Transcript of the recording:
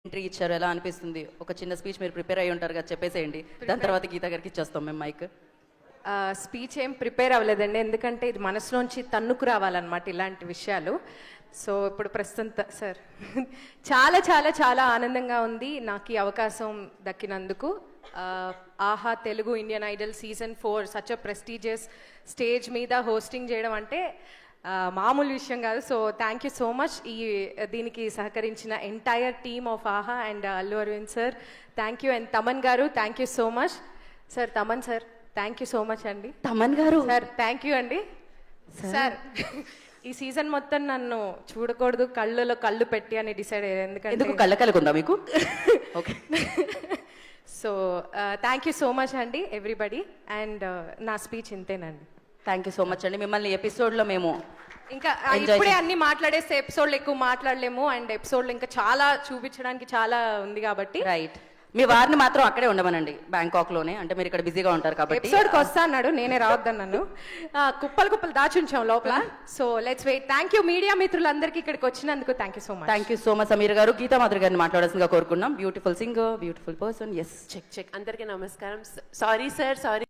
Entry ఇచ్చారు, ఎలా అనిపిస్తుంది? ఒక చిన్న స్పీచ్ మీరు ప్రిపేర్ అయ్యి ఉంటారు కదా, చెప్పేసేయండి. దాని తర్వాత గీత గారికి ఇచ్చేస్తాం మేము మైక్. స్పీచ్ ఏం ప్రిపేర్ అవ్వలేదండి, ఎందుకంటే ఇది మనసులోంచి తన్నుకు రావాలన్నమాట ఇలాంటి విషయాలు. సో ఇప్పుడు ప్రస్తుతం సార్ చాలా చాలా చాలా ఆనందంగా ఉంది నాకు ఈ అవకాశం దక్కినందుకు. Aha Telugu Indian Idol season 4 such a prestigious stage మీద హోస్టింగ్ చేయడం అంటే మామూలు విషయం కాదు. So thank you so much దీనికి సహకరించిన entire team of Aha and Allu Aravind sir, thank you. And Thaman garu, thank you so much sir. Thaman sir, thank you so much అండి. Thaman garu sir, thank you అండి. సార్ ఈ సీజన్ మొత్తం నన్ను చూడకూడదు, కళ్ళలో కళ్ళు పెట్టి అని డిసైడ్ అయ్యారు. ఎందుకు కళ్ళ కలుగుందా మీకు? Okay. So thank you so much అండి ఎవ్రీబడి. అండ్ నా స్పీచ్ ఇంతేనండి. థ్యాంక్ యూ సో మచ్ అండి. మిమ్మల్ని ఎపిసోడ్లో మేము ఇంకా ఇప్పుడే అన్ని మాట్లాడేస్తే ఎపిసోడ్లు ఎక్కువ మాట్లాడలేము, అండ్ ఎపిసోడ్లు ఇంకా చాలా చూపించడానికి చాలా ఉంది కాబట్టి. రైట్. మీ వారిని మాత్రం అక్కడే ఉండమనండి, బ్యాంకాక్ లోనే. అంటే మీరు ఇక్కడ బిజీగా ఉంటారు కాబట్టి. ఎపిసోడ్కి వస్తా అన్నాడు, నేనే రావద్దన్నాను. కుప్పలు కుప్పలు దాచుంచాం లోపల. So let's wait. Thank you media మిత్రులందరికీ ఇక్కడికి వచ్చినందుకు. Thank you so much. Thank you so much Sameer garu. Geetha Madhuri గారిని మాట్లాడాల్సిందిగా కోరుకున్నాం. Beautiful singer, beautiful person. Yes. Check అందరికీ నమస్కారం. Sorry sir, sorry.